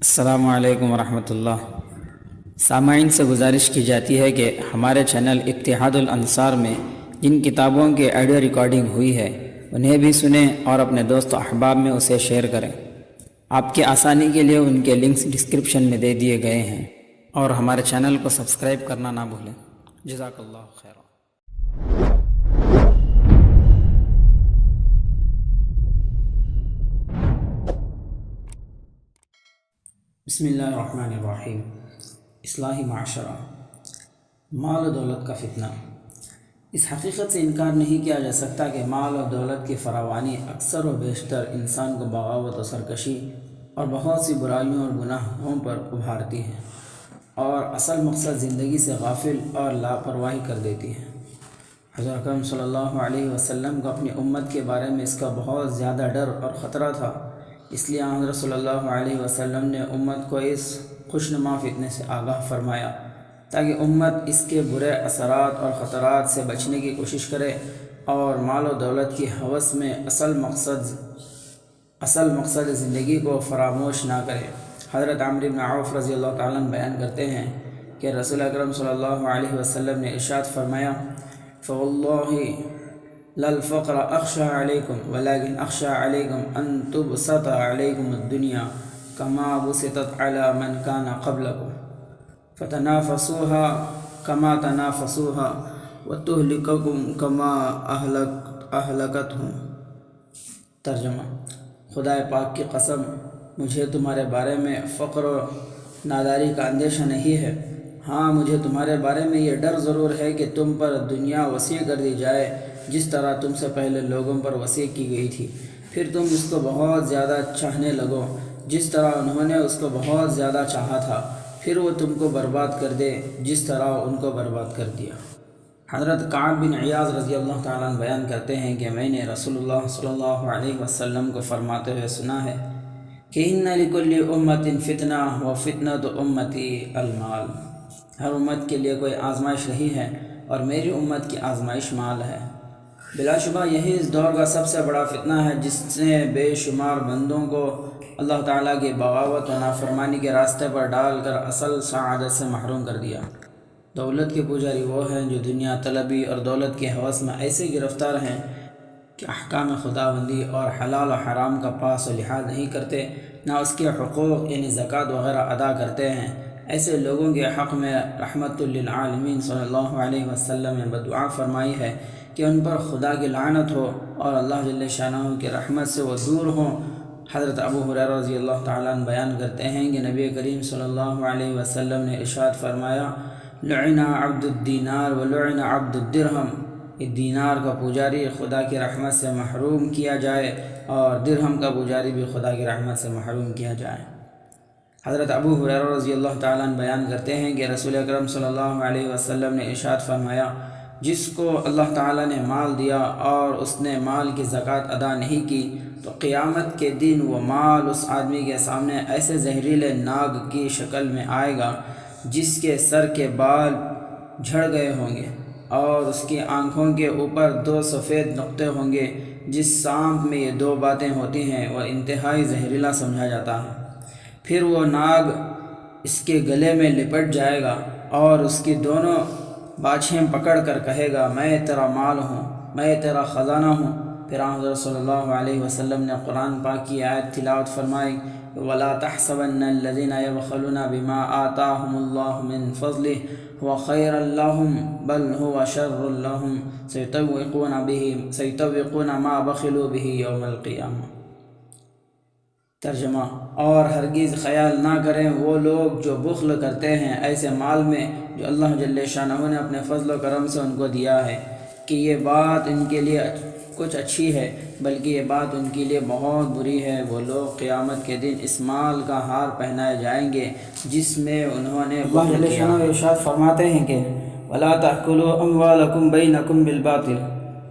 السلام علیکم ورحمۃ اللہ۔ سامعین سے گزارش کی جاتی ہے کہ ہمارے چینل اتحاد الانصار میں جن کتابوں کی آڈیو ریکارڈنگ ہوئی ہے انہیں بھی سنیں اور اپنے دوست و احباب میں اسے شیئر کریں۔ آپ کی آسانی کے لیے ان کے لنکس ڈسکرپشن میں دے دیے گئے ہیں، اور ہمارے چینل کو سبسکرائب کرنا نہ بھولیں۔ جزاک اللہ خیر۔ بسم اللہ الرحمن الرحیم۔ اصلاحی معاشرہ، مال و دولت کا فتنہ۔ اس حقیقت سے انکار نہیں کیا جا سکتا کہ مال و دولت کی فراوانی اکثر و بیشتر انسان کو بغاوت و سرکشی اور بہت سی برائیوں اور گناہوں پر ابھارتی ہے، اور اصل مقصد زندگی سے غافل اور لاپرواہی کر دیتی ہے۔ حضرت اکرم صلی اللہ علیہ وسلم کو اپنی امت کے بارے میں اس کا بہت زیادہ ڈر اور خطرہ تھا، اس لیے حضرت صلی اللہ علیہ وسلم نے امت کو اس خوشنما فتنے سے آگاہ فرمایا تاکہ امت اس کے برے اثرات اور خطرات سے بچنے کی کوشش کرے اور مال و دولت کی ہوس میں اصل مقصد زندگی کو فراموش نہ کرے۔ حضرت عمرو بن عوف رضی اللہ تعالیٰ عنہ بیان کرتے ہیں کہ رسول اکرم صلی اللہ علیہ وسلم نے ارشاد فرمایا، فواللہ لا الفقر اخشى علیکم ولكن اخشى علیکم ان تبسط علیکم الدنیا کما بسطت علی من کان قبلکم فتنافسوها کما تنافسوها وتہلککم کما اہلکتہم۔ ترجمہ: خدا پاک کی قسم، مجھے تمہارے بارے میں فقر و ناداری کا اندیشہ نہیں ہے، ہاں مجھے تمہارے بارے میں یہ ڈر ضرور ہے کہ تم پر دنیا وسیع کر دی جائے جس طرح تم سے پہلے لوگوں پر وسیع کی گئی تھی، پھر تم اس کو بہت زیادہ چاہنے لگو جس طرح انہوں نے اس کو بہت زیادہ چاہا تھا، پھر وہ تم کو برباد کر دے جس طرح ان کو برباد کر دیا۔ حضرت کعب بن عیاض رضی اللہ تعالیٰ عنہ بیان کرتے ہیں کہ میں نے رسول اللہ صلی اللہ علیہ وسلم کو فرماتے ہوئے سنا ہے کہ ان لکل امت فتنہ وفتنۃ امتی المال۔ ہر امت کے لیے کوئی آزمائش رہی ہے اور میری امت کی آزمائش مال ہے۔ بلا شبہ یہی اس دور کا سب سے بڑا فتنہ ہے جس نے بے شمار بندوں کو اللہ تعالیٰ کی بغاوت و نافرمانی کے راستے پر ڈال کر اصل سعادت سے محروم کر دیا۔ دولت کے پجاری وہ ہیں جو دنیا طلبی اور دولت کے ہوس میں ایسے گرفتار ہیں کہ احکام خداوندی اور حلال و حرام کا پاس و لحاظ نہیں کرتے، نہ اس کے حقوق یعنی زکوٰۃ وغیرہ ادا کرتے ہیں۔ ایسے لوگوں کے حق میں رحمت للعالمین صلی اللہ علیہ وسلم نے بدعا فرمائی ہے کہ ان پر خدا کی لعنت ہو اور اللہ جل شانہ کی رحمت سے وہ دور ہوں۔ حضرت ابو ہریرہ رضی اللہ تعالیٰ عنہ بیان کرتے ہیں کہ نبی کریم صلی اللہ علیہ وسلم نے ارشاد فرمایا، لعن عبد الدینار ولعن عبد الدرہم۔ یہ دینار کا پجاری خدا کی رحمت سے محروم کیا جائے اور درہم کا پجاری بھی خدا کی رحمت سے محروم کیا جائے۔ حضرت ابو ہریرہ رضی اللہ تعالیٰ عنہ بیان کرتے ہیں کہ رسول اکرم صلی اللہ علیہ وسلم نے ارشاد فرمایا، جس کو اللہ تعالیٰ نے مال دیا اور اس نے مال کی زکوٰۃ ادا نہیں کی تو قیامت کے دن وہ مال اس آدمی کے سامنے ایسے زہریلے ناگ کی شکل میں آئے گا جس کے سر کے بال جھڑ گئے ہوں گے اور اس کی آنکھوں کے اوپر 2 سفید نقطے ہوں گے۔ جس سانپ میں یہ 2 باتیں ہوتی ہیں وہ انتہائی زہریلا سمجھا جاتا ہے۔ پھر وہ ناگ اس کے گلے میں لپٹ جائے گا اور اس کی دونوں باچھیں پکڑ کر کہے گا، میں تیرا مال ہوں، میں تیرا خزانہ ہوں۔ پھر حضرت صلی اللہ علیہ وسلم نے قرآن پاک کی آیت تلاوت فرمائی، وَلَا تَحْسَبَنَّ الَّذِينَ يَبْخَلُونَ بِمَا آتَاهُمُ اللَّهُ مِنْ فَضْلِهِ هُوَ خَيْرًا لَّهُمْ بَلْ هُوَ شَرٌّ لَّهُمْ سَيُطَوِّقُونَ مَا بَخِلُوا بِهِ يَوْمَ الْقِيَامَةِ۔ ترجمہ: اور ہرگز خیال نہ کریں وہ لوگ جو بخل کرتے ہیں ایسے مال میں جو اللہ جل شانہ نے اپنے فضل و کرم سے ان کو دیا ہے، کہ یہ بات ان کے لیے کچھ اچھی ہے، بلکہ یہ بات ان کے لیے بہت بری ہے۔ وہ لوگ قیامت کے دن اس مال کا ہار پہنائے جائیں گے جس میں انہوں نے اللہ جل شانہ ارشاد فرماتے ہیں کہ وَلَا تَأْكُلُوا أَمْوَالَكُمْ بَيْنَكُمْ بِالْبَاطِلِ،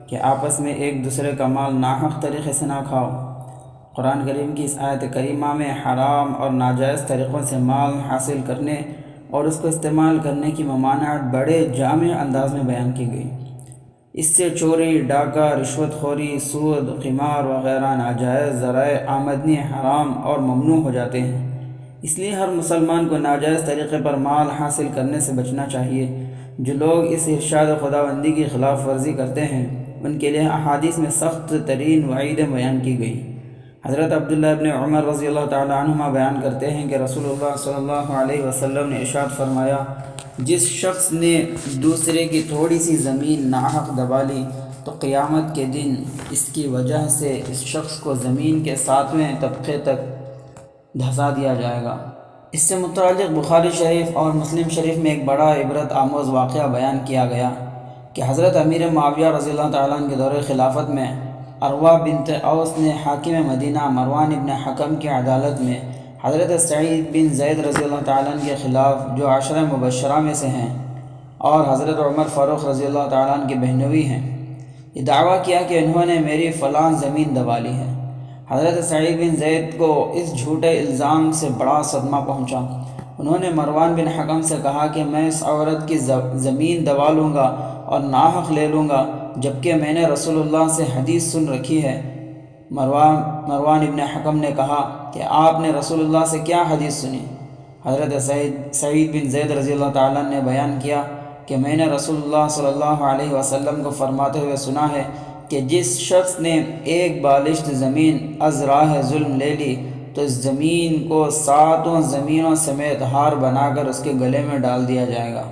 کہ آپس میں ایک دوسرے کا مال ناحق طریقے سے نہ کھاؤ۔ قرآن کریم کی اس آیت کریمہ میں حرام اور ناجائز طریقوں سے مال حاصل کرنے اور اس کو استعمال کرنے کی ممانعت بڑے جامع انداز میں بیان کی گئی۔ اس سے چوری، ڈاکہ، رشوت خوری، سود، قمار وغیرہ ناجائز ذرائع آمدنی حرام اور ممنوع ہو جاتے ہیں۔ اس لیے ہر مسلمان کو ناجائز طریقے پر مال حاصل کرنے سے بچنا چاہیے۔ جو لوگ اس ارشاد خداوندی کی خلاف ورزی کرتے ہیں ان کے لیے احادیث میں سخت ترین وعیدیں بیان کی گئی۔ حضرت عبداللہ ابن عمر رضی اللہ تعالی عنہما بیان کرتے ہیں کہ رسول اللہ صلی اللہ علیہ وسلم نے ارشاد فرمایا، جس شخص نے دوسرے کی تھوڑی سی زمین ناحق دبا لی تو قیامت کے دن اس کی وجہ سے اس شخص کو زمین کے 7ویں طبقے تک دھسا دیا جائے گا۔ اس سے متعلق بخاری شریف اور مسلم شریف میں ایک بڑا عبرت آموز واقعہ بیان کیا گیا کہ حضرت امیر معاویہ رضی اللہ تعالیٰ عنہ کے دور خلافت میں عروہ بنت اوس نے حاکم مدینہ مروان ابن حکم کی عدالت میں حضرت سعید بن زید رضی اللہ تعالیٰ عنہ کے خلاف، جو عشرہ مبشرہ میں سے ہیں اور حضرت عمر فاروق رضی اللہ تعالیٰ عنہ کے بہنوئی ہیں، یہ دعویٰ کیا کہ انہوں نے میری فلاں زمین دبا لی ہے۔ حضرت سعید بن زید کو اس جھوٹے الزام سے بڑا صدمہ پہنچا۔ انہوں نے مروان بن حکم سے کہا کہ میں اس عورت کی زمین دبا لوں گا اور ناحق لے لوں گا، جبکہ میں نے رسول اللہ سے حدیث سن رکھی ہے۔ مروان ابن حکم نے کہا کہ آپ نے رسول اللہ سے کیا حدیث سنی؟ حضرت سعید بن زید رضی اللہ تعالیٰ نے بیان کیا کہ میں نے رسول اللہ صلی اللہ علیہ وسلم کو فرماتے ہوئے سنا ہے کہ جس شخص نے ایک بالشت زمین از راہ ظلم لے لی تو اس زمین کو 7 زمینوں سمیت ہار بنا کر اس کے گلے میں ڈال دیا جائے گا۔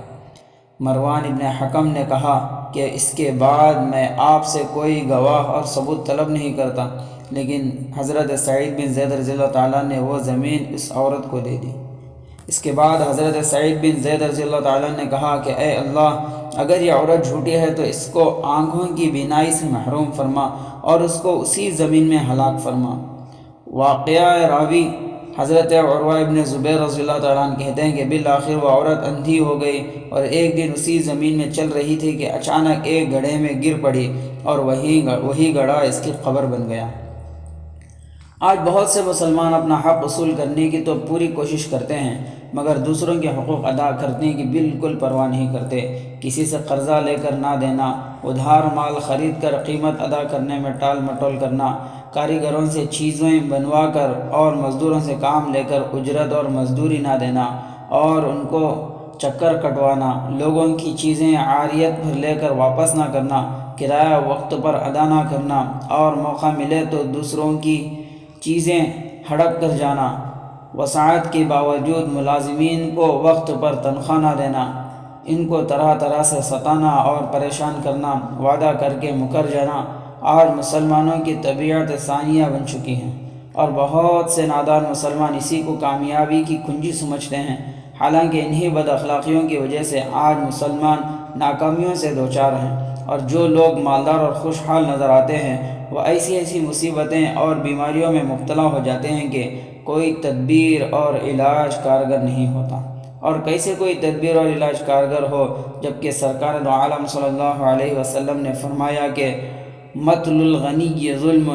مروان ابن حکم نے کہا کہ اس کے بعد میں آپ سے کوئی گواہ اور ثبوت طلب نہیں کرتا، لیکن حضرت سعید بن زید رضی اللہ تعالیٰ نے وہ زمین اس عورت کو دے دی۔ اس کے بعد حضرت سعید بن زید رضی اللہ تعالیٰ نے کہا کہ اے اللہ، اگر یہ عورت جھوٹی ہے تو اس کو آنکھوں کی بینائی سے محروم فرما اور اس کو اسی زمین میں ہلاک فرما۔ واقعہ راوی حضرت عروہ ابن زبیر رضی اللہ تعالیٰ عنہ کہتے ہیں کہ بالآخر وہ عورت اندھی ہو گئی اور ایک دن اسی زمین میں چل رہی تھی کہ اچانک ایک گڑھے میں گر پڑی اور وہی گڑھا اس کی قبر بن گیا۔ آج بہت سے مسلمان اپنا حق وصول کرنے کی تو پوری کوشش کرتے ہیں، مگر دوسروں کے حقوق ادا کرنے کی بالکل پرواہ نہیں کرتے۔ کسی سے قرضہ لے کر نہ دینا، ادھار مال خرید کر قیمت ادا کرنے میں ٹال مٹول کرنا، کاریگروں سے چیزیں بنوا کر اور مزدوروں سے کام لے کر اجرت اور مزدوری نہ دینا اور ان کو چکر کٹوانا، لوگوں کی چیزیں عاریت پر لے کر واپس نہ کرنا، کرایہ وقت پر ادا نہ کرنا اور موقع ملے تو دوسروں کی چیزیں ہڑپ کر جانا، وسعت کے باوجود ملازمین کو وقت پر تنخواہ نہ دینا، ان کو طرح طرح سے ستانا اور پریشان کرنا، وعدہ کر کے مکر جانا، آج مسلمانوں کی طبیعت ثانیہ بن چکی ہیں اور بہت سے نادان مسلمان اسی کو کامیابی کی کنجی سمجھتے ہیں، حالانکہ انہی بد اخلاقیوں کی وجہ سے آج مسلمان ناکامیوں سے دوچار ہیں، اور جو لوگ مالدار اور خوشحال نظر آتے ہیں وہ ایسی مصیبتیں اور بیماریوں میں مبتلا ہو جاتے ہیں کہ کوئی تدبیر اور علاج کارگر نہیں ہوتا۔ اور کیسے کوئی تدبیر اور علاج کارگر ہو جبکہ سرکار دو عالم صلی اللہ علیہ وسلم نے فرمایا کہ مطل الغنی ظلم،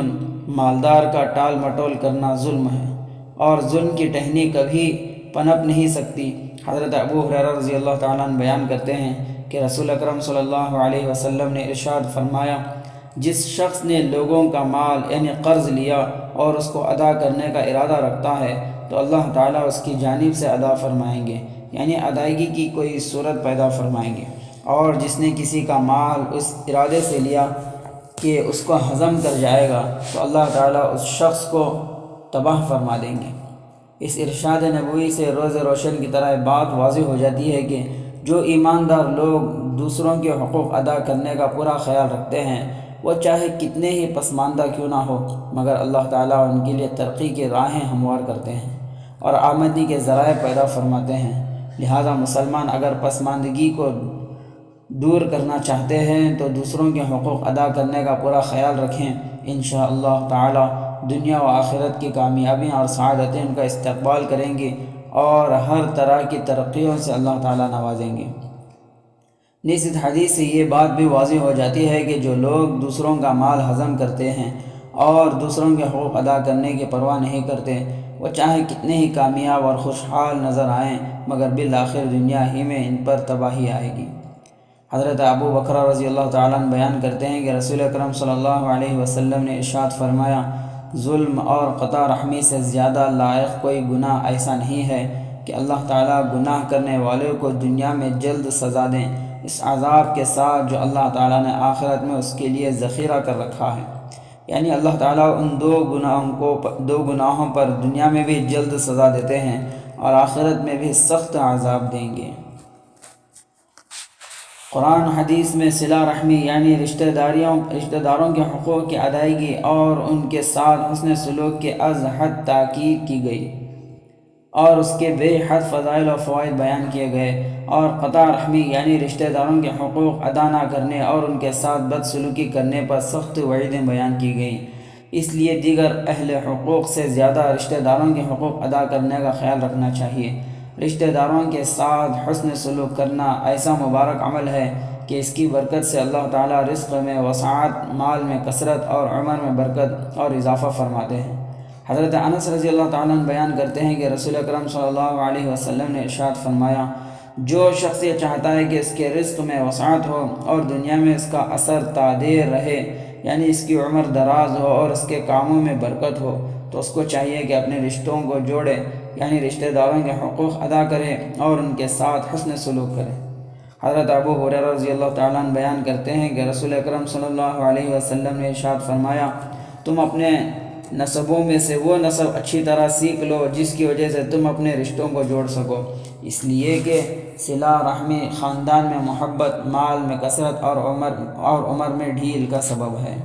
مالدار کا ٹال مٹول کرنا ظلم ہے اور ظلم کی ٹہنی کبھی پنپ نہیں سکتی۔ حضرت ابو ہریرہ رضی اللہ تعالیٰ عنہ بیان کرتے ہیں کہ رسول اکرم صلی اللہ علیہ وسلم نے ارشاد فرمایا، جس شخص نے لوگوں کا مال یعنی قرض لیا اور اس کو ادا کرنے کا ارادہ رکھتا ہے تو اللہ تعالیٰ اس کی جانب سے ادا فرمائیں گے، یعنی ادائیگی کی کوئی صورت پیدا فرمائیں گے، اور جس نے کسی کا مال اس ارادے سے لیا کہ اس کو ہضم کر جائے گا تو اللہ تعالیٰ اس شخص کو تباہ فرما دیں گے۔ اس ارشاد نبوی سے روز روشن کی طرح بات واضح ہو جاتی ہے کہ جو ایماندار لوگ دوسروں کے حقوق ادا کرنے کا پورا خیال رکھتے ہیں، وہ چاہے کتنے ہی پسماندہ کیوں نہ ہو، مگر اللہ تعالیٰ ان کے لیے ترقی کی راہیں ہموار کرتے ہیں اور آمدنی کے ذرائع پیدا فرماتے ہیں۔ لہذا مسلمان اگر پسماندگی کو دور کرنا چاہتے ہیں تو دوسروں کے حقوق ادا کرنے کا پورا خیال رکھیں، انشاءاللہ تعالیٰ دنیا و آخرت کی کامیابیاں اور سعادتیں ان کا استقبال کریں گے اور ہر طرح کی ترقیوں سے اللہ تعالیٰ نوازیں گے۔ اس حدیث سے یہ بات بھی واضح ہو جاتی ہے کہ جو لوگ دوسروں کا مال ہضم کرتے ہیں اور دوسروں کے حقوق ادا کرنے کی پرواہ نہیں کرتے، وہ چاہے کتنے ہی کامیاب اور خوشحال نظر آئیں مگر بالآخر دنیا ہی میں ان پر تباہی آئے گی۔ حضرت ابو بکر رضی اللہ تعالیٰ عنہ بیان کرتے ہیں کہ رسول اکرم صلی اللہ علیہ وسلم نے ارشاد فرمایا، ظلم اور قطع رحمی سے زیادہ لائق کوئی گناہ ایسا نہیں ہے کہ اللہ تعالیٰ گناہ کرنے والوں کو دنیا میں جلد سزا دیں، اس عذاب کے ساتھ جو اللہ تعالیٰ نے آخرت میں اس کے لیے ذخیرہ کر رکھا ہے۔ یعنی اللہ تعالیٰ ان دو گناہوں پر دنیا میں بھی جلد سزا دیتے ہیں اور آخرت میں بھی سخت عذاب دیں گے۔ قرآن حدیث میں صلہ رحمی یعنی رشتہ داروں کے حقوق کی ادائیگی اور ان کے ساتھ حسن سلوک کے از حد تاکید کی گئی اور اس کے بے حد فضائل و فوائد بیان کیے گئے، اور قطع رحمی یعنی رشتہ داروں کے حقوق ادا نہ کرنے اور ان کے ساتھ بدسلوکی کرنے پر سخت وعیدیں بیان کی گئیں۔ اس لیے دیگر اہل حقوق سے زیادہ رشتہ داروں کے حقوق ادا کرنے کا خیال رکھنا چاہیے۔ رشتہ داروں کے ساتھ حسن سلوک کرنا ایسا مبارک عمل ہے کہ اس کی برکت سے اللہ تعالیٰ رزق میں وسعت، مال میں کثرت اور عمر میں برکت اور اضافہ فرماتے ہیں۔ حضرت انس رضی اللہ تعالیٰ عنہ بیان کرتے ہیں کہ رسول اکرم صلی اللہ علیہ وسلم نے ارشاد فرمایا، جو شخص یہ چاہتا ہے کہ اس کے رزق میں وسعت ہو اور دنیا میں اس کا اثر تادیر رہے، یعنی اس کی عمر دراز ہو اور اس کے کاموں میں برکت ہو، تو اس کو چاہیے کہ اپنے رشتوں کو جوڑے، یعنی رشتہ داروں کے حقوق ادا کرے اور ان کے ساتھ حسن سلوک کرے۔ حضرت ابو ہریرہ رضی اللہ تعالیٰ عنہ بیان کرتے ہیں کہ رسول اکرم صلی اللہ علیہ وسلم نے ارشاد فرمایا، تم اپنے نسبوں میں سے وہ نسب اچھی طرح سیکھ لو جس کی وجہ سے تم اپنے رشتوں کو جوڑ سکو، اس لیے کہ صلہ رحمی خاندان میں محبت، مال میں کثرت اور عمر میں ڈھیل کا سبب ہے۔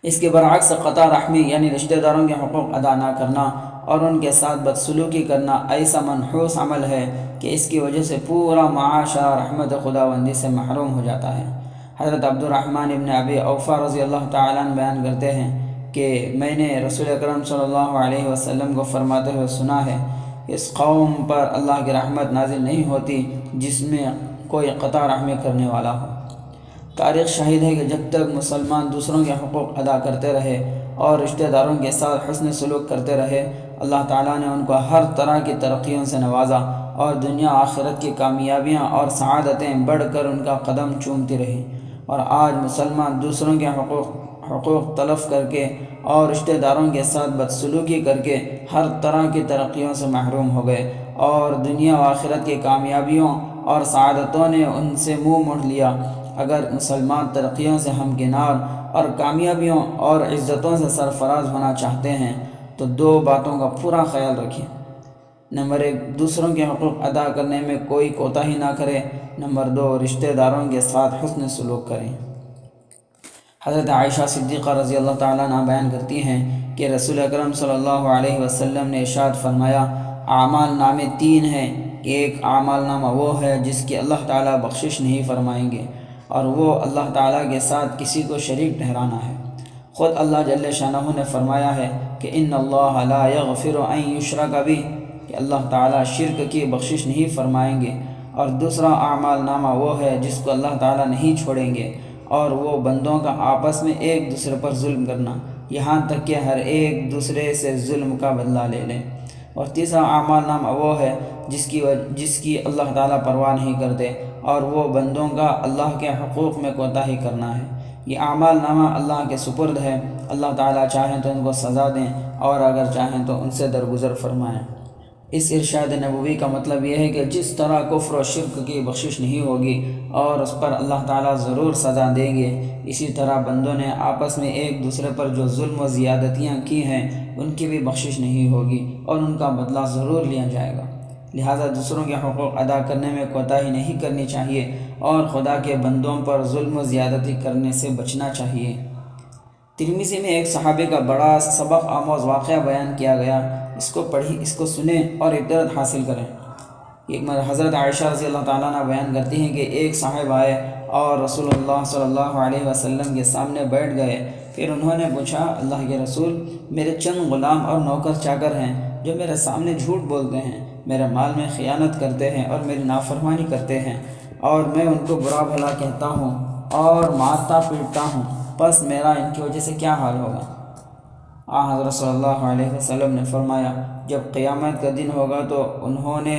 اس کے برعکس قطع رحمی یعنی رشتہ داروں کے حقوق ادا نہ کرنا اور ان کے ساتھ بدسلوکی کرنا ایسا منحوس عمل ہے کہ اس کی وجہ سے پورا معاشرہ رحمت خداوندی سے محروم ہو جاتا ہے۔ حضرت عبد الرحمن ابن ابی اوفا رضی اللہ تعالیٰ عنہ بیان کرتے ہیں کہ میں نے رسول اکرم صلی اللہ علیہ وسلم کو فرماتے ہوئے سنا ہے، اس قوم پر اللہ کی رحمت نازل نہیں ہوتی جس میں کوئی قطع رحمی کرنے والا ہو۔ تاریخ شاہد ہے کہ جب تک مسلمان دوسروں کے حقوق ادا کرتے رہے اور رشتہ داروں کے ساتھ حسن سلوک کرتے رہے، اللہ تعالیٰ نے ان کو ہر طرح کی ترقیوں سے نوازا اور دنیا آخرت کی کامیابیاں اور سعادتیں بڑھ کر ان کا قدم چومتی رہیں۔ اور آج مسلمان دوسروں کے حقوق تلف کر کے اور رشتہ داروں کے ساتھ بدسلوکی کر کے ہر طرح کی ترقیوں سے محروم ہو گئے، اور دنیا و آخرت کی کامیابیوں اور سعادتوں نے ان سے منہ موڑ لیا۔ اگر مسلمان ترقیوں سے ہمکنار اور کامیابیوں اور عزتوں سے سرفراز ہونا چاہتے ہیں تو دو باتوں کا پورا خیال رکھیں۔ نمبر 1، دوسروں کے حقوق ادا کرنے میں کوئی کوتاہی نہ کرے۔ نمبر 2، رشتہ داروں کے ساتھ حسن سلوک کریں۔ حضرت عائشہ صدیقہ رضی اللہ تعالیٰ عنہ بیان کرتی ہیں کہ رسول اکرم صلی اللہ علیہ وسلم نے ارشاد فرمایا، اعمال نامے 3 ہیں، ایک اعمال نامہ وہ ہے جس کی اللہ تعالیٰ بخشش نہیں فرمائیں گے، اور وہ اللہ تعالیٰ کے ساتھ کسی کو شریک ٹھہرانا ہے۔ خود اللہ جل شانہ نے فرمایا ہے کہ ان اللہ لا یغفر ان یشرک بہ، کہ اللہ تعالیٰ شرک کی بخشش نہیں فرمائیں گے۔ اور دوسرا اعمال نامہ وہ ہے جس کو اللہ تعالیٰ نہیں چھوڑیں گے، اور وہ بندوں کا آپس میں ایک دوسرے پر ظلم کرنا، یہاں تک کہ ہر ایک دوسرے سے ظلم کا بدلہ لے لیں۔ اور تیسرا اعمال نامہ وہ ہے جس کی اللہ تعالیٰ پرواہ نہیں کرتے، اور وہ بندوں کا اللہ کے حقوق میں کوتاہی کرنا ہے۔ یہ اعمال نامہ اللہ کے سپرد ہے، اللہ تعالیٰ چاہیں تو ان کو سزا دیں اور اگر چاہیں تو ان سے درگزر فرمائیں۔ اس ارشاد نبوی کا مطلب یہ ہے کہ جس طرح کفر و شرک کی بخشش نہیں ہوگی اور اس پر اللہ تعالیٰ ضرور سزا دیں گے، اسی طرح بندوں نے آپس میں ایک دوسرے پر جو ظلم و زیادتیاں کی ہیں ان کی بھی بخشش نہیں ہوگی اور ان کا بدلہ ضرور لیا جائے گا۔ لہٰذا دوسروں کے حقوق ادا کرنے میں کوتاہی نہیں کرنی چاہیے اور خدا کے بندوں پر ظلم و زیادتی کرنے سے بچنا چاہیے۔ ترمذی میں ایک صحابی کا بڑا سبق آموز واقعہ بیان کیا گیا، اس کو پڑھی، اس کو سنیں اور عبرت حاصل کریں۔ ایک حضرت عائشہ رضی اللہ تعالیٰ عنہ بیان کرتی ہیں کہ ایک صاحب آئے اور رسول اللہ صلی اللہ علیہ وسلم کے سامنے بیٹھ گئے۔ پھر انہوں نے پوچھا، اللہ کے رسول، میرے چند غلام اور نوکر چاکر ہیں جو میرے سامنے جھوٹ بولتے ہیں، میرے مال میں خیانت کرتے ہیں اور میری نافرمانی کرتے ہیں، اور میں ان کو برا بھلا کہتا ہوں اور مارتا پیٹتا ہوں، پس میرا ان کی وجہ سے کیا حال ہوگا؟ حضرت صلی اللہ علیہ وسلم نے فرمایا، جب قیامت کا دن ہوگا تو انہوں نے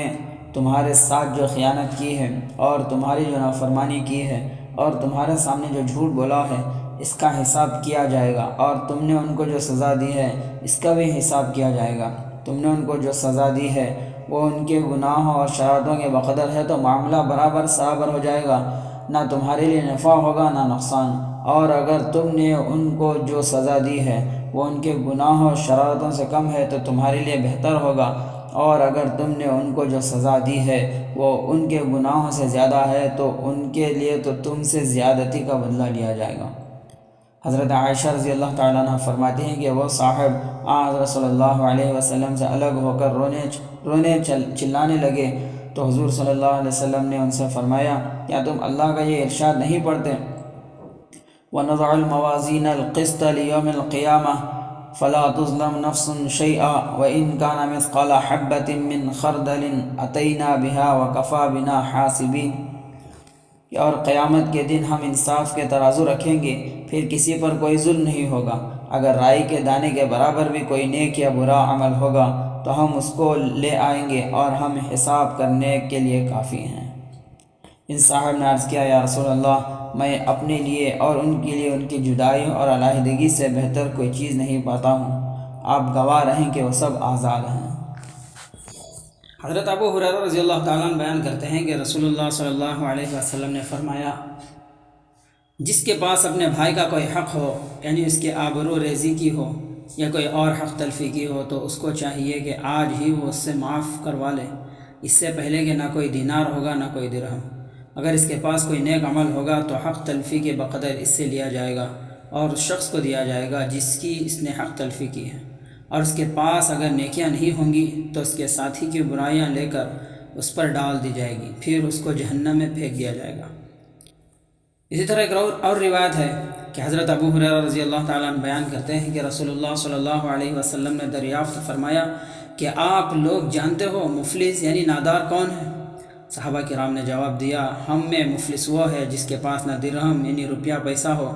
تمہارے ساتھ جو خیانت کی ہے اور تمہاری جو نافرمانی کی ہے اور تمہارے سامنے جو جھوٹ بولا ہے، اس کا حساب کیا جائے گا، اور تم نے ان کو جو سزا دی ہے اس کا بھی حساب کیا جائے گا۔ تم نے ان کو جو سزا دی ہے وہ ان کے گناہوں اور شرارتوں کے بقدر ہے تو معاملہ برابر ہو جائے گا، نہ تمہارے لیے نفع ہوگا نہ نقصان۔ اور اگر تم نے ان کو جو سزا دی ہے وہ ان کے گناہوں اور شرارتوں سے کم ہے تو تمہارے لیے بہتر ہوگا، اور اگر تم نے ان کو جو سزا دی ہے وہ ان کے گناہوں سے زیادہ ہے تو ان کے لیے تو تم سے زیادتی کا بدلہ لیا جائے گا۔ حضرت عائشہ رضی اللہ تعالیٰ عنہ فرماتی ہیں کہ وہ صاحب حضرت صلی اللہ علیہ وسلم سے الگ ہو کر رونے چلانے لگے تو حضور صلی اللہ علیہ وسلم نے ان سے فرمایا، کیا تم اللہ کا یہ ارشاد نہیں پڑھتے؟ وَنَضَعُ الْمَوَازِينَ الْقِسْطَ لِيَوْمِ الْقِيَامَةِ فَلَا تُظْلَمُ نَفْسٌ شَيْئًا وَإِنْ كَانَ مِثْقَالَ حَبَّةٍ مِّنْ خَرْدَلٍ أَتَيْنَا بِهَا وَكَفَىٰ بِنَا حَاسِبِينَ۔ اور قیامت کے دن ہم انصاف کے ترازو رکھیں گے، پھر کسی پر کوئی ظلم نہیں ہوگا۔ اگر رائی کے دانے کے برابر بھی کوئی نیک یا برا عمل ہوگا تو ہم اس کو لے آئیں گے اور ہم حساب کرنے کے لیے کافی ہیں۔ ان صاحب نے عرض کیا، یا رسول اللہ، میں اپنے لیے اور ان کے لیے ان کی جدائی اور علیحدگی سے بہتر کوئی چیز نہیں پاتا ہوں۔ آپ گواہ رہیں کہ وہ سب آزاد ہیں۔ حضرت ابو ہریرہ رضی اللہ تعالیٰ عنہ بیان کرتے ہیں کہ رسول اللہ صلی اللہ علیہ وسلم نے فرمایا، جس کے پاس اپنے بھائی کا کوئی حق ہو، یعنی اس کے آبرو ریزی کی ہو یا کوئی اور حق تلفی کی ہو، تو اس کو چاہیے کہ آج ہی وہ اس سے معاف کروا لے، اس سے پہلے کہ نہ کوئی دینار ہوگا نہ کوئی درہم۔ اگر اس کے پاس کوئی نیک عمل ہوگا تو حق تلفی کے بقدر اس سے لیا جائے گا اور اس شخص کو دیا جائے گا جس کی اس نے حق تلفی کی ہے، اور اس کے پاس اگر نیکیاں نہیں ہوں گی تو اس کے ساتھی کی برائیاں لے کر اس پر ڈال دی جائے گی، پھر اس کو جہنم میں پھینک دیا جائے گا۔ اسی طرح ایک اور روایت ہے کہ حضرت ابو ہریرہ رضی اللہ تعالیٰ عنہ بیان کرتے ہیں کہ رسول اللہ صلی اللہ علیہ وسلم نے دریافت فرمایا کہ آپ لوگ جانتے ہو مفلس یعنی نادار کون ہے؟ صحابہ کرام نے جواب دیا، ہم میں مفلس وہ ہے جس کے پاس نہ درہم یعنی روپیہ پیسہ ہو،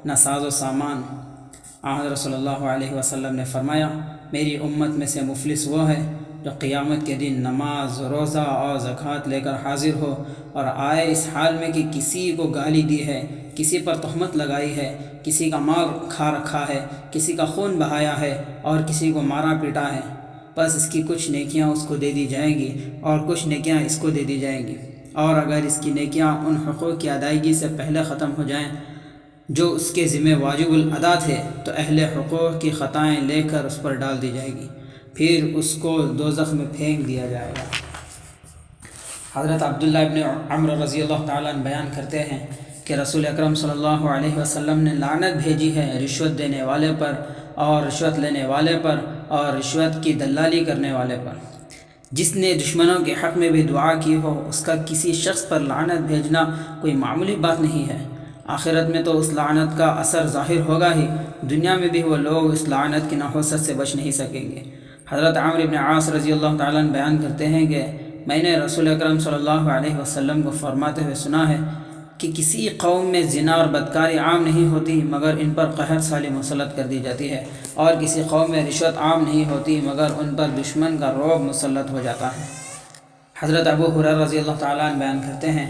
نہ ساز و سامان۔ حضرت صلی اللہ علیہ وسلم نے فرمایا، میری امت میں سے مفلس وہ ہے جو قیامت کے دن نماز، روزہ اور زکوٰۃ لے کر حاضر ہو اور آئے اس حال میں کہ کسی کو گالی دی ہے، کسی پر تہمت لگائی ہے، کسی کا مال کھا رکھا ہے، کسی کا خون بہایا ہے اور کسی کو مارا پیٹا ہے، بس اس کی کچھ نیکیاں اس کو دے دی جائیں گی اور کچھ نیکیاں اس کو دے دی جائیں گی، اور اگر اس کی نیکیاں ان حقوق کی ادائیگی سے پہلے ختم ہو جائیں جو اس کے ذمہ واجب الادا تھے تو اہل حقوق کی خطائیں لے کر اس پر ڈال دی جائے گی، پھر اس کو دوزخ میں پھینک دیا جائے گا۔ حضرت عبداللہ ابن عمرو رضی اللہ تعالیٰ عنہ بیان کرتے ہیں کہ رسول اکرم صلی اللہ علیہ وسلم نے لعنت بھیجی ہے رشوت دینے والے پر اور رشوت لینے والے پر اور رشوت کی دلالی کرنے والے پر۔ جس نے دشمنوں کے حق میں بھی دعا کی ہو، اس کا کسی شخص پر لعنت بھیجنا کوئی معمولی بات نہیں ہے۔ آخرت میں تو اس لعنت کا اثر ظاہر ہوگا ہی، دنیا میں بھی وہ لوگ اس لعنت کی نحوست سے بچ نہیں سکیں گے۔ حضرت عمرو بن عاص رضی اللہ تعالیٰ عنہ بیان کرتے ہیں کہ میں نے رسول اکرم صلی اللہ علیہ وسلم کو فرماتے ہوئے سنا ہے کہ کسی قوم میں زنا اور بدکاری عام نہیں ہوتی مگر ان پر قحط سالی مسلط کر دی جاتی ہے، اور کسی قوم میں رشوت عام نہیں ہوتی مگر ان پر دشمن کا رعب مسلط ہو جاتا ہے۔ حضرت ابو ہریرہ رضی اللہ تعالیٰ عنہ بیان کرتے ہیں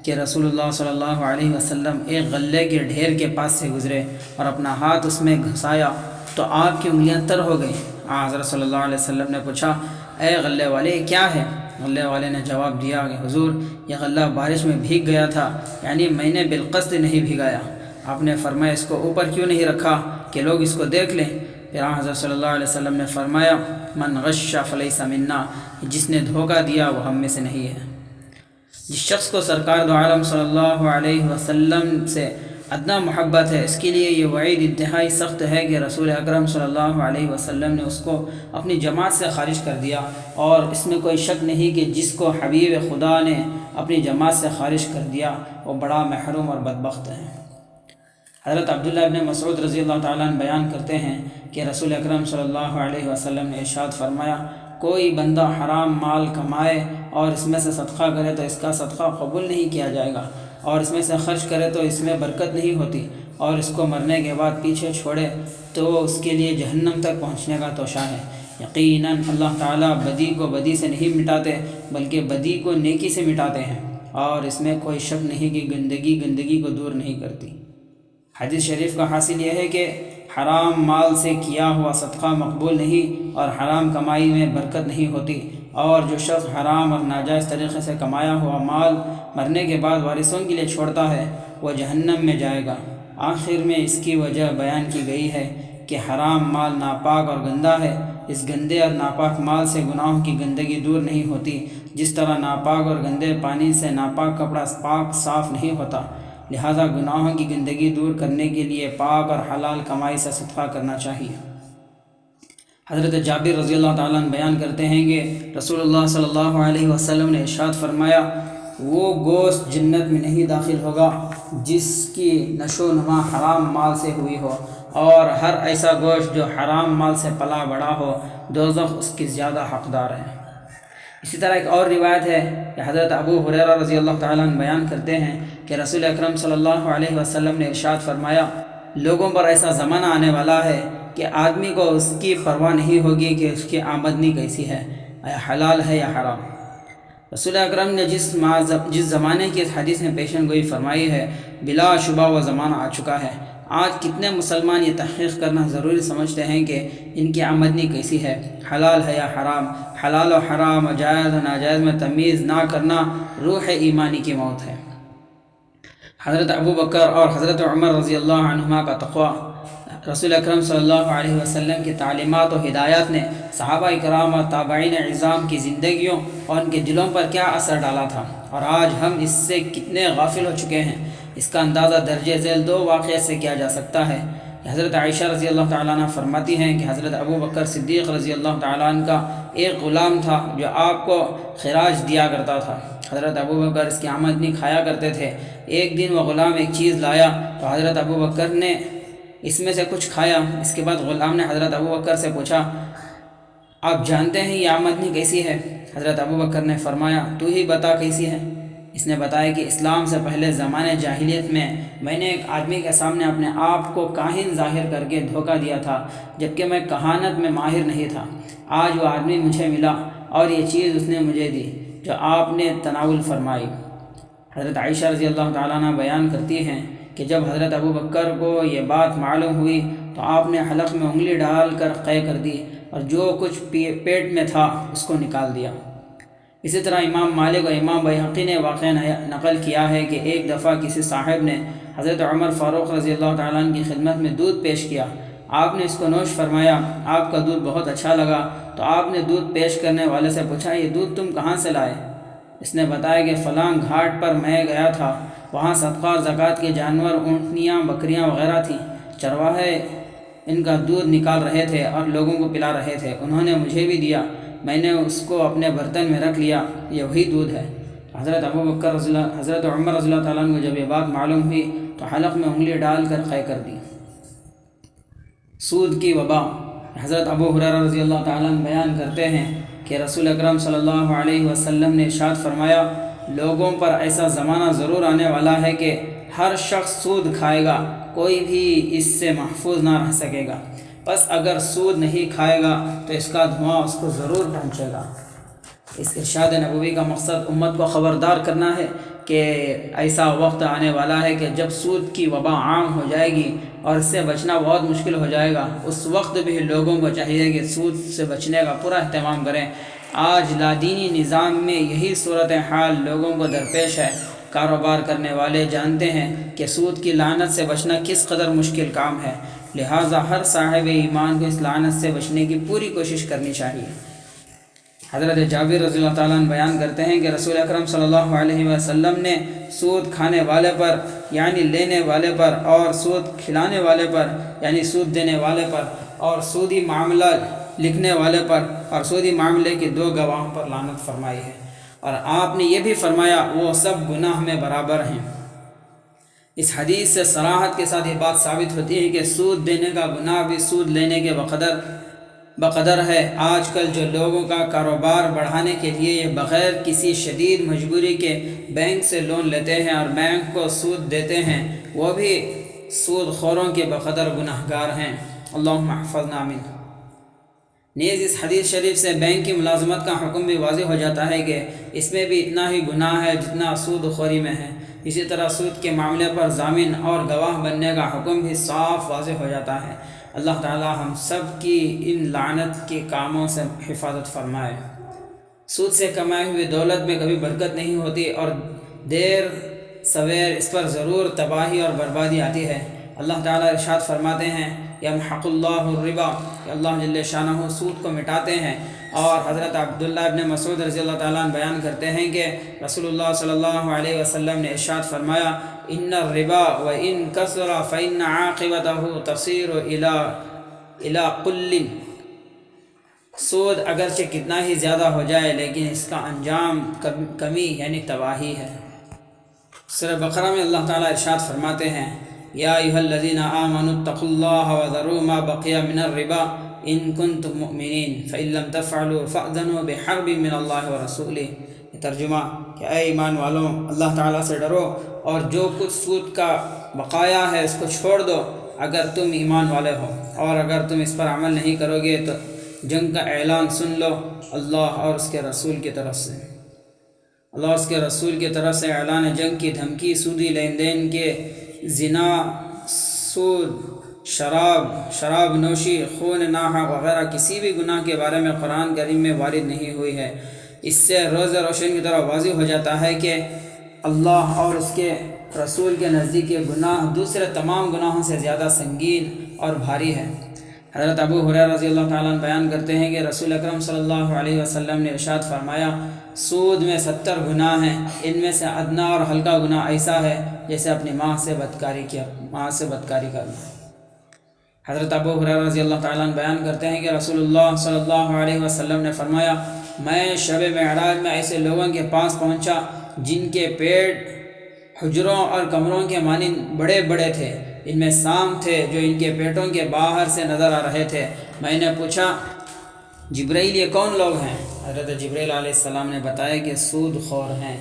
کہ رسول اللہ صلی اللہ علیہ وسلم ایک غلے کے ڈھیر کے پاس سے گزرے اور اپنا ہاتھ اس میں گھسایا تو آپ کی انگلیاں تر ہو گئیں۔ حضرت صلی اللہ علیہ وسلم نے پوچھا، اے غلے والے کیا ہے؟ غلے والے نے جواب دیا کہ حضور یہ غلہ بارش میں بھیگ گیا تھا، یعنی میں نے بالقصد نہیں بھگایا۔ آپ نے فرمایا اس کو اوپر کیوں نہیں رکھا کہ لوگ اس کو دیکھ لیں؟ پھر حضرت صلی اللہ علیہ وسلم نے فرمایا، من غش فلیس منا، جس نے دھوکہ دیا وہ ہم میں سے نہیں ہے۔ جس شخص کو سرکار دو عالم صلی اللہ علیہ وسلم سے ادنا محبت ہے، اس کے لیے یہ وعید انتہائی سخت ہے کہ رسول اکرم صلی اللہ علیہ وسلم نے اس کو اپنی جماعت سے خارج کر دیا، اور اس میں کوئی شک نہیں کہ جس کو حبیب خدا نے اپنی جماعت سے خارج کر دیا وہ بڑا محروم اور بدبخت ہے۔ حضرت عبداللہ ابن مسعود رضی اللہ تعالیٰ عنہ بیان کرتے ہیں کہ رسول اکرم صلی اللہ علیہ وسلم نے ارشاد فرمایا، کوئی بندہ حرام مال کمائے اور اس میں سے صدقہ کرے تو اس کا صدقہ قبول نہیں کیا جائے گا، اور اس میں سے خرچ کرے تو اس میں برکت نہیں ہوتی، اور اس کو مرنے کے بعد پیچھے چھوڑے تو اس کے لیے جہنم تک پہنچنے کا توشہ ہے۔ یقیناً اللہ تعالیٰ بدی کو بدی سے نہیں مٹاتے بلکہ بدی کو نیکی سے مٹاتے ہیں، اور اس میں کوئی شک نہیں کہ گندگی کو دور نہیں کرتی۔ حدیث شریف کا حاصل یہ ہے کہ حرام مال سے کیا ہوا صدقہ مقبول نہیں اور حرام کمائی میں برکت نہیں ہوتی، اور جو شخص حرام اور ناجائز طریقے سے کمایا ہوا مال مرنے کے بعد وارثوں کے لیے چھوڑتا ہے وہ جہنم میں جائے گا۔ آخر میں اس کی وجہ بیان کی گئی ہے کہ حرام مال ناپاک اور گندہ ہے۔ اس گندے اور ناپاک مال سے گناہوں کی گندگی دور نہیں ہوتی، جس طرح ناپاک اور گندے پانی سے ناپاک کپڑا پاک صاف نہیں ہوتا۔ لہذا گناہوں کی گندگی دور کرنے کے لیے پاک اور حلال کمائی سے صدقہ کرنا چاہیے۔ حضرت جابر رضی اللہ تعالیٰ عنہ بیان کرتے ہیں کہ رسول اللہ صلی اللہ علیہ وسلم نے ارشاد فرمایا، وہ گوشت جنت میں نہیں داخل ہوگا جس کی نشو و نما حرام مال سے ہوئی ہو، اور ہر ایسا گوشت جو حرام مال سے پلا بڑا ہو دوزخ اس کی زیادہ حقدار ہے۔ اسی طرح ایک اور روایت ہے کہ حضرت ابو ہریرہ رضی اللہ تعالیٰ عنہ بیان کرتے ہیں کہ رسول اکرم صلی اللہ علیہ وسلم نے ارشاد فرمایا، لوگوں پر ایسا زمانہ آنے والا ہے کہ آدمی کو اس کی پرواہ نہیں ہوگی کہ اس کی آمدنی کیسی ہے، یا حلال ہے یا حرام۔ رسول اکرم نے جس زمانے کی اس حدیث میں پیشن گوئی فرمائی ہے، بلا شبہ وہ زمانہ آ چکا ہے۔ آج کتنے مسلمان یہ تحقیق کرنا ضروری سمجھتے ہیں کہ ان کی آمدنی کیسی ہے، حلال ہے یا حرام۔ حلال و حرام، جائز و ناجائز میں تمیز نہ کرنا روح ایمانی کی موت ہے۔ حضرت ابو بکر اور حضرت عمر رضی اللہ عنہما کا تقوی، رسول اکرم صلی اللہ علیہ وسلم کی تعلیمات و ہدایات نے صحابہ کرام اور تابعین اعظام کی زندگیوں اور ان کے دلوں پر کیا اثر ڈالا تھا، اور آج ہم اس سے کتنے غافل ہو چکے ہیں۔ اس کا اندازہ درجہ ذیل دو واقعے سے کیا جا سکتا ہے۔ حضرت عائشہ رضی اللہ تعالیٰ عنہ فرماتی ہیں کہ حضرت ابو بکر صدیق رضی اللہ تعالیٰ عنہ کا ایک غلام تھا جو آپ کو خراج دیا کرتا تھا۔ حضرت ابو بکر اس کی آمدنی کھایا کرتے تھے۔ ایک دن وہ غلام ایک چیز لایا تو حضرت ابو بکر نے اس میں سے کچھ کھایا۔ اس کے بعد غلام نے حضرت ابو بکر سے پوچھا، آپ جانتے ہیں یہ آمدنی کیسی ہے؟ حضرت ابو بکر نے فرمایا، تو ہی بتا کیسی ہے۔ اس نے بتایا کہ اسلام سے پہلے زمانے جاہلیت میں نے ایک آدمی کے سامنے اپنے آپ کو کاہن ظاہر کر کے دھوکہ دیا تھا، جبکہ میں کہانت میں ماہر نہیں تھا۔ آج وہ آدمی مجھے ملا اور یہ چیز اس نے مجھے دی جو آپ نے تناول فرمائی۔ حضرت عائشہ رضی اللہ تعالیٰ عنہ بیان کرتی ہیں کہ جب حضرت ابو بکر کو یہ بات معلوم ہوئی تو آپ نے حلق میں انگلی ڈال کر قے کر دی اور جو کچھ پیٹ میں تھا اس کو نکال دیا۔ اسی طرح امام مالک اور امام بیہقی نے واقعہ نقل کیا ہے کہ ایک دفعہ کسی صاحب نے حضرت عمر فاروق رضی اللہ تعالیٰ عنہ کی خدمت میں دودھ پیش کیا۔ آپ نے اس کو نوش فرمایا، آپ کا دودھ بہت اچھا لگا تو آپ نے دودھ پیش کرنے والے سے پوچھا، یہ دودھ تم کہاں سے لائے؟ اس نے بتایا کہ فلاں گھاٹ پر میں گیا تھا، وہاں صدقہ اور زکوٰۃ کے جانور، اونٹنیاں، بکریاں وغیرہ تھیں، چرواہے ان کا دودھ نکال رہے تھے اور لوگوں کو پلا رہے تھے، انہوں نے مجھے بھی دیا، میں نے اس کو اپنے برتن میں رکھ لیا، یہ وہی دودھ ہے۔ حضرت عمر رضی اللہ تعالیٰ عنہ کو جب یہ بات معلوم ہوئی تو حلق میں انگلی ڈال کر قے کر دی۔ سود کی وبا، حضرت ابو ہریرہ رضی اللہ تعالیٰ عنہ بیان کرتے ہیں کہ رسول اکرم صلی اللہ علیہ وسلم نے ارشاد فرمایا، لوگوں پر ایسا زمانہ ضرور آنے والا ہے کہ ہر شخص سود کھائے گا، کوئی بھی اس سے محفوظ نہ رہ سکے گا۔ بس اگر سود نہیں کھائے گا تو اس کا دھواں اس کو ضرور پہنچے گا۔ اس ارشاد نبوی کا مقصد امت کو خبردار کرنا ہے کہ ایسا وقت آنے والا ہے کہ جب سود کی وبا عام ہو جائے گی اور اس سے بچنا بہت مشکل ہو جائے گا۔ اس وقت بھی لوگوں کو چاہیے کہ سود سے بچنے کا پورا اہتمام کریں۔ آج لادینی نظام میں یہی صورتحال لوگوں کو درپیش ہے۔ کاروبار کرنے والے جانتے ہیں کہ سود کی لعنت سے بچنا کس قدر مشکل کام ہے، لہٰذا ہر صاحب ایمان کو اس لعنت سے بچنے کی پوری کوشش کرنی چاہیے۔ حضرت جابر رضی اللہ تعالیٰ عنہ بیان کرتے ہیں کہ رسول اکرم صلی اللہ علیہ وسلم نے سود کھانے والے پر یعنی لینے والے پر، اور سود کھلانے والے پر یعنی سود دینے والے پر، اور سودی معاملہ لکھنے والے پر اور سودی معاملے کے دو گواہوں پر لعنت فرمائی ہے، اور آپ نے یہ بھی فرمایا وہ سب گناہ میں برابر ہیں۔ اس حدیث سے صراحت کے ساتھ یہ بات ثابت ہوتی ہے کہ سود دینے کا گناہ بھی سود لینے کے بقدر ہے۔ آج کل جو لوگوں کا کاروبار بڑھانے کے لیے یہ بغیر کسی شدید مجبوری کے بینک سے لون لیتے ہیں اور بینک کو سود دیتے ہیں، وہ بھی سود خوروں کے بقدر گناہگار ہیں۔ اللہم احفظنا منہ۔ نیز اس حدیث شریف سے بینک کی ملازمت کا حکم بھی واضح ہو جاتا ہے کہ اس میں بھی اتنا ہی گناہ ہے جتنا سود خوری میں ہے۔ اسی طرح سود کے معاملے پر ضامن اور گواہ بننے کا حکم بھی صاف واضح ہو جاتا ہے۔ اللہ تعالی ہم سب کی ان لعنت کے کاموں سے حفاظت فرمائے۔ سود سے کمائی ہوئی دولت میں کبھی برکت نہیں ہوتی اور دیر سویر اس پر ضرور تباہی اور بربادی آتی ہے۔ اللہ تعالیٰ ارشاد فرماتے ہیں یمحق اللہ الربا، کہ اللہ جل شانہ سود کو مٹاتے ہیں۔ اور حضرت عبداللہ ابن مسعود رضی اللہ تعالیٰ عنہ بیان کرتے ہیں کہ رسول اللہ صلی اللہ علیہ وسلم نے ارشاد فرمایا ان الربا وان کثر فان عاقبته تصیر الی قل، سود اگرچہ کتنا ہی زیادہ ہو جائے لیکن اس کا انجام کمی یعنی تباہی ہے۔ سورہ بقرہ میں اللہ تعالیٰ ارشاد فرماتے ہیں یا ایھا الذین آمنوا اتقوا اللہ وذروا ما بقی من الربا ان کنتم مؤمنین فإن لم تفعلوا فأذنوا بحرب من اللہ ورسولہ۔ یہ ترجمہ کہ اے ایمان والوں، اللہ تعالیٰ سے ڈرو اور جو کچھ سود کا بقایا ہے اس کو چھوڑ دو اگر تم ایمان والے ہو، اور اگر تم اس پر عمل نہیں کرو گے تو جنگ کا اعلان سن لو اللہ اور اس کے رسول کی طرف سے۔ اللہ اور اس کے رسول کی طرف سے اعلان جنگ کی دھمکی سودی لین دین کے زنا، سود، شراب نوشی، خون ناحق وغیرہ کسی بھی گناہ کے بارے میں قرآن کریم میں وارد نہیں ہوئی ہے۔ اس سے روز روشن کی طرح واضح ہو جاتا ہے کہ اللہ اور اس کے رسول کے نزدیک یہ گناہ دوسرے تمام گناہوں سے زیادہ سنگین اور بھاری ہے۔ حضرت ابو ہریرہ رضی اللہ تعالیٰ عنہ بیان کرتے ہیں کہ رسول اکرم صلی اللہ علیہ وسلم نے ارشاد فرمایا سود میں 70 گناہ ہیں، ان میں سے ادنا اور ہلکا گناہ ایسا ہے جیسے اپنی ماں سے بدکاری کرنا۔ حضرت ابو ہریرہ رضی اللہ تعالیٰ عنہ بیان کرتے ہیں کہ رسول اللہ صلی اللہ علیہ وسلم نے فرمایا میں شب معراج میں ایسے لوگوں کے پاس پہنچا جن کے پیٹ حجروں اور کمروں کے مانند بڑے بڑے تھے، ان میں سام تھے جو ان کے پیٹوں کے باہر سے نظر آ رہے تھے۔ میں نے پوچھا جبرائیل یہ کون لوگ ہیں؟ حضرت جبرائیل علیہ السلام نے بتایا کہ سود خور ہیں۔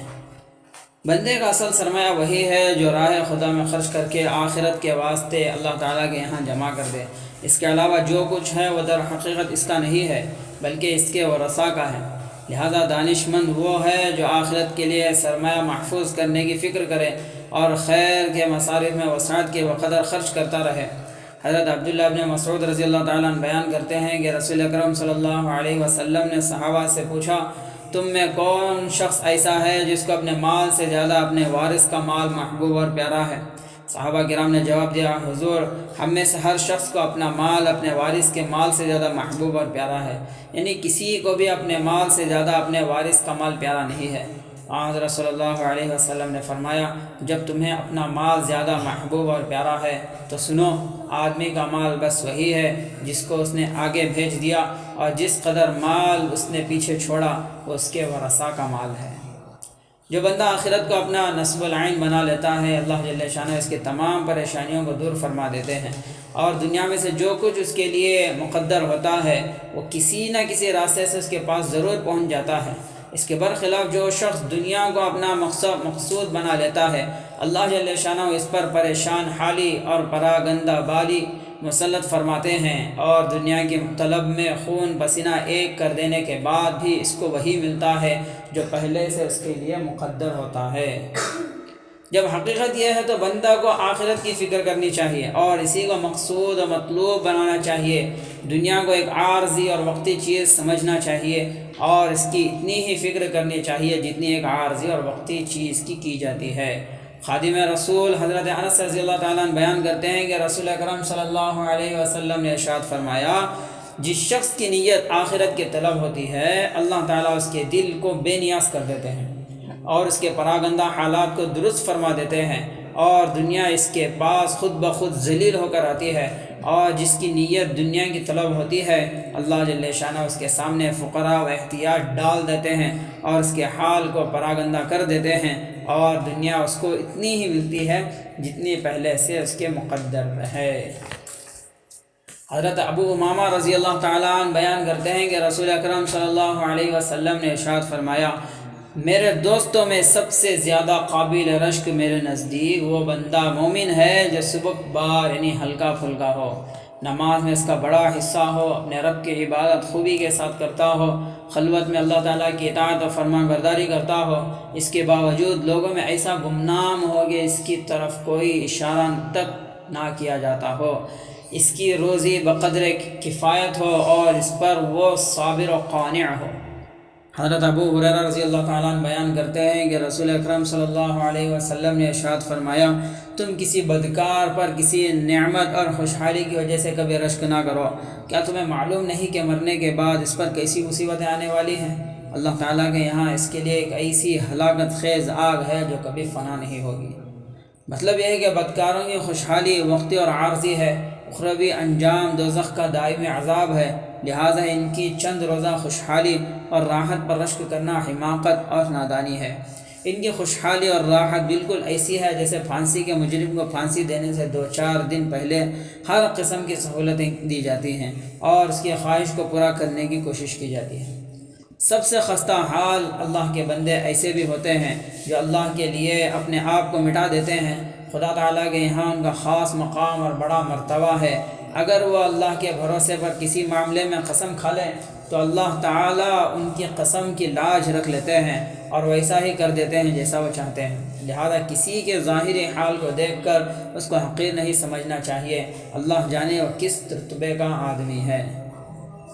بندے کا اصل سرمایہ وہی ہے جو راہ خدا میں خرچ کر کے آخرت کے واسطے اللہ تعالیٰ کے یہاں جمع کر دے۔ اس کے علاوہ جو کچھ ہے وہ در حقیقت اس کا نہیں ہے بلکہ اس کے ورثاء کا ہے۔ لہذا دانش مند وہ ہے جو آخرت کے لیے سرمایہ محفوظ کرنے کی فکر کرے اور خیر کے مصارف میں وسعت کے بقدر خرچ کرتا رہے۔ حضرت عبداللہ ابن مسعود رضی اللہ تعالیٰ عنہ بیان کرتے ہیں کہ رسول اکرم صلی اللہ علیہ وسلم نے صحابہ سے پوچھا تم میں کون شخص ایسا ہے جس کو اپنے مال سے زیادہ اپنے وارث کا مال محبوب اور پیارا ہے؟ صحابہ کرام نے جواب دیا حضور ہم میں سے ہر شخص کو اپنا مال اپنے وارث کے مال سے زیادہ محبوب اور پیارا ہے، یعنی کسی کو بھی اپنے مال سے زیادہ اپنے وارث کا مال پیارا نہیں ہے۔ حضرت صلی اللہ علیہ وسلم نے فرمایا جب تمہیں اپنا مال زیادہ محبوب اور پیارا ہے تو سنو آدمی کا مال بس وہی ہے جس کو اس نے آگے بھیج دیا، اور جس قدر مال اس نے پیچھے چھوڑا وہ اس کے ورثاء کا مال ہے۔ جو بندہ آخرت کو اپنا نصب العین بنا لیتا ہے اللہ جل شانہ اس کے تمام پریشانیوں کو دور فرما دیتے ہیں، اور دنیا میں سے جو کچھ اس کے لیے مقدر ہوتا ہے وہ کسی نہ کسی راستے سے اس کے پاس ضرور پہنچ جاتا ہے۔ اس کے برخلاف جو شخص دنیا کو اپنا مقصود بنا لیتا ہے اللہ جل شانہ اس پر پریشان حالی اور پراگندہ بالی مسلط فرماتے ہیں، اور دنیا کی طلب میں خون پسینہ ایک کر دینے کے بعد بھی اس کو وہی ملتا ہے جو پہلے سے اس کے لیے مقدر ہوتا ہے۔ جب حقیقت یہ ہے تو بندہ کو آخرت کی فکر کرنی چاہیے اور اسی کو مقصود و مطلوب بنانا چاہیے۔ دنیا کو ایک عارضی اور وقتی چیز سمجھنا چاہیے اور اس کی اتنی ہی فکر کرنی چاہیے جتنی ایک عارضی اور وقتی چیز کی جاتی ہے۔ خادم رسول حضرت انس رضی اللہ تعالیٰ عنہ بیان کرتے ہیں کہ رسول اکرم صلی اللہ علیہ وسلم نے ارشاد فرمایا جس شخص کی نیت آخرت کی طلب ہوتی ہے اللہ تعالیٰ اس کے دل کو بے نیاز کر دیتے ہیں اور اس کے پراگندہ حالات کو درست فرما دیتے ہیں، اور دنیا اس کے پاس خود بخود ذلیل ہو کر آتی ہے۔ اور جس کی نیت دنیا کی طلب ہوتی ہے اللہ جل شانہ اس کے سامنے فقراء و احتیاج ڈال دیتے ہیں اور اس کے حال کو پراگندہ کر دیتے ہیں، اور دنیا اس کو اتنی ہی ملتی ہے جتنی پہلے سے اس کے مقدر ہے۔ حضرت ابو امامہ رضی اللہ تعالیٰ عنہ بیان کرتے ہیں کہ رسول اکرم صلی اللہ علیہ وسلم نے ارشاد فرمایا میرے دوستوں میں سب سے زیادہ قابل رشک میرے نزدیک وہ بندہ مومن ہے جو سبک بار یعنی ہلکا پھلکا ہو، نماز میں اس کا بڑا حصہ ہو، اپنے رب کی عبادت خوبی کے ساتھ کرتا ہو، خلوت میں اللہ تعالیٰ کی اطاعت و فرمان برداری کرتا ہو، اس کے باوجود لوگوں میں ایسا گمنام ہو کہ اس کی طرف کوئی اشارہ تک نہ کیا جاتا ہو، اس کی روزی بقدر کفایت ہو اور اس پر وہ صابر و قانع ہو۔ حضرت ابو ہریرہ رضی اللہ تعالیٰ عنہ بیان کرتے ہیں کہ رسول اکرم صلی اللہ علیہ وسلم نے ارشاد فرمایا، تم کسی بدکار پر کسی نعمت اور خوشحالی کی وجہ سے کبھی رشک نہ کرو، کیا تمہیں معلوم نہیں کہ مرنے کے بعد اس پر کیسی مصیبتیں آنے والی ہیں؟ اللہ تعالیٰ کے یہاں اس کے لیے ایک ایسی ہلاکت خیز آگ ہے جو کبھی فنا نہیں ہوگی۔ مطلب یہ ہے کہ بدکاروں کی خوشحالی وقتی اور عارضی ہے، اخروی انجام دوزخ کا دائمی عذاب ہے، لہٰذا ان کی چند روزہ خوشحالی اور راحت پر رشک کرنا حماقت اور نادانی ہے۔ ان کی خوشحالی اور راحت بالکل ایسی ہے جیسے پھانسی کے مجرم کو پھانسی دینے سے 2-4 دن پہلے ہر قسم کی سہولتیں دی جاتی ہیں اور اس کی خواہش کو پورا کرنے کی کوشش کی جاتی ہے۔ سب سے خستہ حال اللہ کے بندے ایسے بھی ہوتے ہیں جو اللہ کے لیے اپنے آپ کو مٹا دیتے ہیں۔ خدا تعالیٰ کے یہاں ان کا خاص مقام اور بڑا مرتبہ ہے۔ اگر وہ اللہ کے بھروسے پر کسی معاملے میں قسم کھا لیں تو اللہ تعالیٰ ان کی قسم کی لاج رکھ لیتے ہیں اور ویسا ہی کر دیتے ہیں جیسا وہ چاہتے ہیں۔ لہذا کسی کے ظاہری حال کو دیکھ کر اس کو حقیر نہیں سمجھنا چاہیے، اللہ جانے وہ کس رتبے کا آدمی ہے۔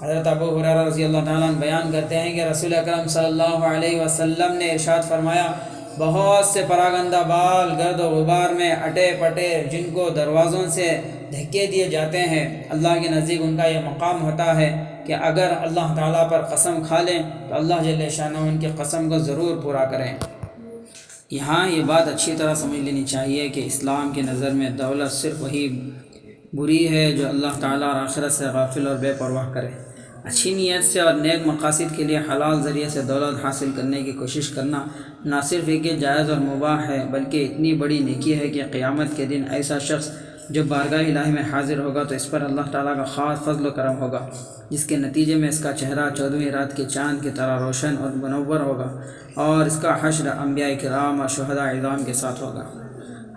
حضرت ابو ہریرہ رضی اللہ تعالیٰ عنہ بیان کرتے ہیں کہ رسول اکرم صلی اللہ علیہ وسلم نے ارشاد فرمایا، بہت سے پراگندہ بال گرد و غبار میں اٹے پٹے جن کو دروازوں سے دھکے دیے جاتے ہیں، اللہ کے نزدیک ان کا یہ مقام ہوتا ہے کہ اگر اللہ تعالیٰ پر قسم کھا لیں تو اللہ جل شانہ ان کی قسم کو ضرور پورا کریں۔ یہاں یہ بات اچھی طرح سمجھ لینی چاہیے کہ اسلام کی نظر میں دولت صرف وہی بری ہے جو اللہ تعالیٰ اور آخرت سے غافل اور بے پرواہ کرے۔ اچھی نیت سے اور نیک مقاصد کے لیے حلال ذریعے سے دولت حاصل کرنے کی کوشش کرنا نہ صرف ایک جائز اور مباح ہے بلکہ اتنی بڑی نیکی ہے کہ قیامت کے دن ایسا شخص جب بارگاہ الہی میں حاضر ہوگا تو اس پر اللہ تعالیٰ کا خاص فضل و کرم ہوگا، جس کے نتیجے میں اس کا چہرہ 14ویں رات کے چاند کی طرح روشن اور منور ہوگا اور اس کا حشر انبیاء کرام اور شہداء عظام کے ساتھ ہوگا۔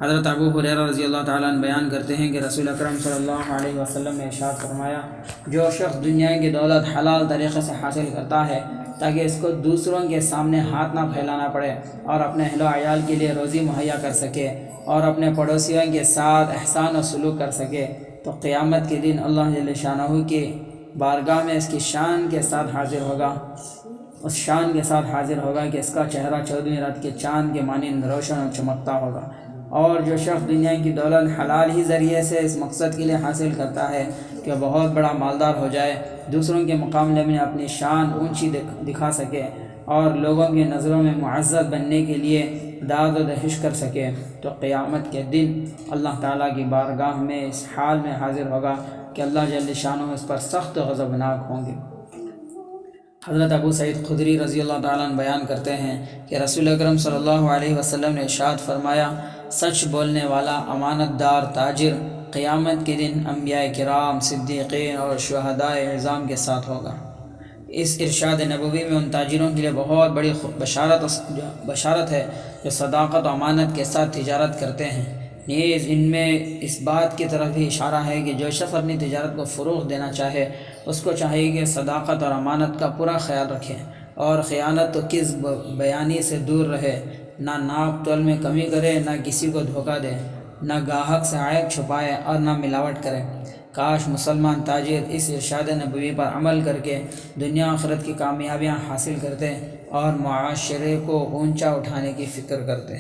حضرت ابو ہریرہ رضی اللہ تعالیٰ عنہ بیان کرتے ہیں کہ رسول اکرم صلی اللہ علیہ وسلم نے ارشاد فرمایا، جو شخص دنیا کی دولت حلال طریقے سے حاصل کرتا ہے تاکہ اس کو دوسروں کے سامنے ہاتھ نہ پھیلانا پڑے اور اپنے اہل و عیال کے لیے روزی مہیا کر سکے اور اپنے پڑوسیوں کے ساتھ احسان و سلوک کر سکے، تو قیامت کے دن اللہ جل شانہ کی بارگاہ میں اس کی شان کے ساتھ حاضر ہوگا، اس شان کے ساتھ حاضر ہوگا کہ اس کا چہرہ 14ویں رات کے چاند کے مانند روشن اور چمکتا ہوگا۔ اور جو شخص دنیا کی دولت حلال ہی ذریعے سے اس مقصد کے لیے حاصل کرتا ہے کہ بہت بڑا مالدار ہو جائے، دوسروں کے مقابلے میں اپنی شان اونچی دکھا سکے اور لوگوں کی نظروں میں معزز بننے کے لیے داد و دہش کر سکے، تو قیامت کے دن اللہ تعالیٰ کی بارگاہ میں اس حال میں حاضر ہوگا کہ اللہ جل شانہ اس پر سخت غضبناک ہوں گے۔ حضرت ابو سعید خدری رضی اللہ تعالیٰ عنہ بیان کرتے ہیں کہ رسول اکرم صلی اللہ علیہ وسلم نے ارشاد فرمایا، سچ بولنے والا امانت دار تاجر قیامت کے دن انبیاء کرام، صدیقین اور شہداء اعظام کے ساتھ ہوگا۔ اس ارشاد نبوی میں ان تاجروں کے لیے بہت بڑی بشارت ہے جو صداقت و امانت کے ساتھ تجارت کرتے ہیں۔ نیز ان میں اس بات کی طرف بھی اشارہ ہے کہ جو شخص اپنی تجارت کو فروغ دینا چاہے اس کو چاہیے کہ صداقت اور امانت کا پورا خیال رکھے اور خیانت و کذب بیانی سے دور رہے، نہ ناپ تول میں کمی کرے، نہ کسی کو دھوکہ دے، نہ گاہک سے عیب چھپائے اور نہ ملاوٹ کرے۔ کاش مسلمان تاجر اس ارشاد نبوی پر عمل کر کے دنیا آخرت کی کامیابیاں حاصل کرتے اور معاشرے کو اونچا اٹھانے کی فکر کرتے۔